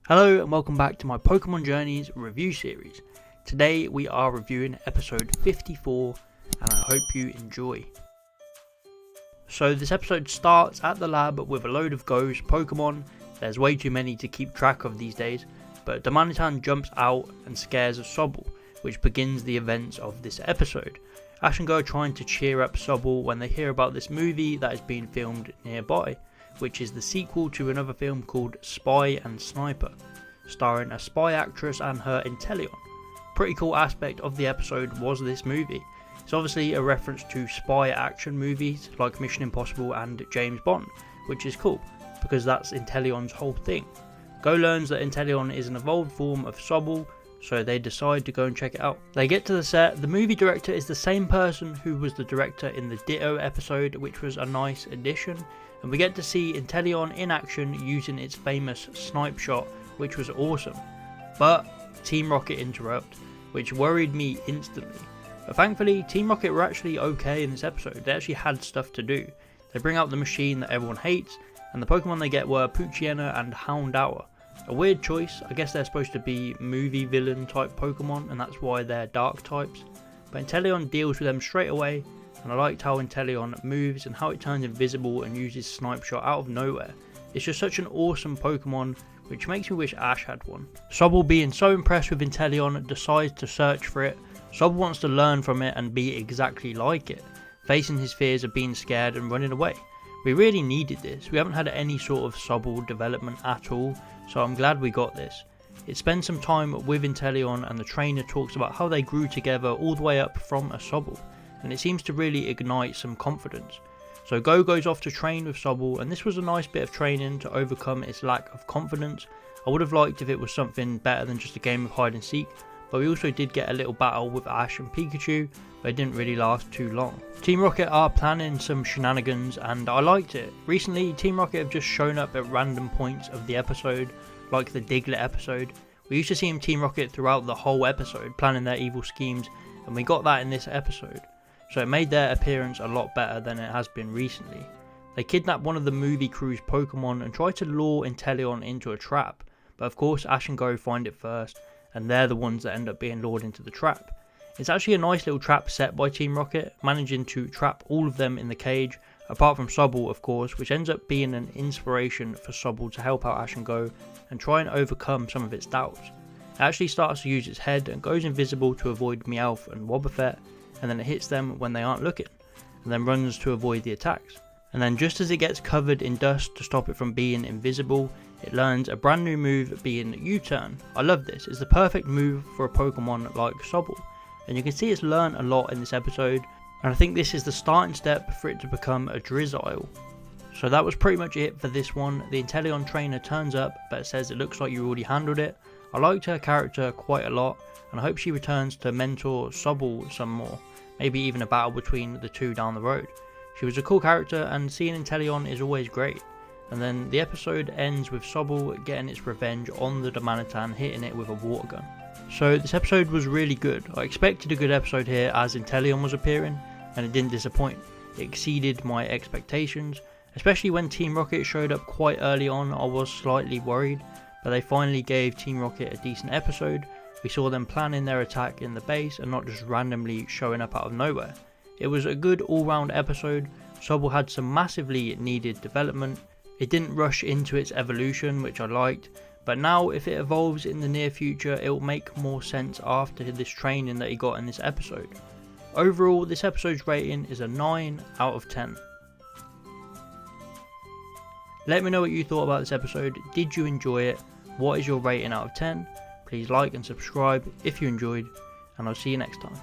Hello and welcome back to my Pokemon Journeys review series. Today we are reviewing episode 54 and I hope you enjoy. So this episode starts at the lab with a load of ghost Pokemon. There's way too many to keep track of these days, but Damanitan jumps out and scares Sobble, which begins the events of this episode. Ash and Go are trying to cheer up Sobble when they hear about this movie that is being filmed nearby, which is the sequel to another film called Spy and Sniper, starring a spy actress and her Inteleon. Pretty cool aspect of the episode was this movie. It's obviously a reference to spy action movies like Mission Impossible and James Bond, which is cool because that's Inteleon's whole thing. Go learns that Inteleon is an evolved form of Sobble, so they decide to go and check it out. They get to the set. The movie director is the same person who was the director in the Ditto episode, which was a nice addition, and we get to see Inteleon in action using its famous snipe shot, which was awesome. But Team Rocket interrupt, which worried me instantly. But thankfully, Team Rocket were actually okay in this episode. They actually had stuff to do. They bring out the machine that everyone hates, and the Pokemon they get were Poochyena and Houndour. A weird choice. I guess they're supposed to be movie villain type Pokemon, and that's why they're dark types. But Inteleon deals with them straight away, and I liked how Inteleon moves and how it turns invisible and uses Snipe Shot out of nowhere. It's just such an awesome Pokemon, which makes me wish Ash had one. Sobble, being so impressed with Inteleon, decides to search for it. Sobble wants to learn from it and be exactly like it, facing his fears of being scared and running away. We really needed this. We haven't had any sort of Sobble development at all, so I'm glad we got this. It spends some time with Inteleon and the trainer talks about how they grew together all the way up from a Sobble, and it seems to really ignite some confidence. So Go goes off to train with Sobble, and this was a nice bit of training to overcome its lack of confidence. I would have liked if it was something better than just a game of hide and seek, but we also did get a little battle with Ash and Pikachu, but it didn't really last too long. Team Rocket are planning some shenanigans and I liked it. Recently, Team Rocket have just shown up at random points of the episode, like the Diglett episode. We used to see Team Rocket throughout the whole episode, planning their evil schemes, and we got that in this episode. So it made their appearance a lot better than it has been recently. They kidnap one of the movie crew's Pokemon and try to lure Inteleon into a trap, but of course Ash and Go find it first, and they're the ones that end up being lured into the trap. It's actually a nice little trap set by Team Rocket, managing to trap all of them in the cage, apart from Sobble of course, which ends up being an inspiration for Sobble to help out Ash and Go and try and overcome some of its doubts. It actually starts to use its head and goes invisible to avoid Meowth and Wobbuffet, and then it hits them when they aren't looking, and then runs to avoid the attacks. And then just as it gets covered in dust to stop it from being invisible, it learns a brand new move being U-turn. I love this, it's the perfect move for a Pokemon like Sobble, and you can see it's learned a lot in this episode, and I think this is the starting step for it to become a Drizzile. So that was pretty much it for this one. The Inteleon trainer turns up, but it says it looks like you already handled it. I liked her character quite a lot, and I hope she returns to mentor Sobble some more, maybe even a battle between the two down the road. She was a cool character, and seeing Inteleon is always great. And then the episode ends with Sobble getting its revenge on the Damanitan, hitting it with a water gun. So this episode was really good. I expected a good episode here as Inteleon was appearing, and it didn't disappoint. It exceeded my expectations, especially when Team Rocket showed up quite early on. I was slightly worried, but they finally gave Team Rocket a decent episode. We saw them planning their attack in the base and not just randomly showing up out of nowhere. It was a good all-round episode. Sobble had some massively needed development. It didn't rush into its evolution, which I liked, but now if it evolves in the near future, it will make more sense after this training that he got in this episode. Overall, this episode's rating is a 9 out of 10. Let me know what you thought about this episode. Did you enjoy it? What is your rating out of 10? Please like and subscribe if you enjoyed, and I'll see you next time.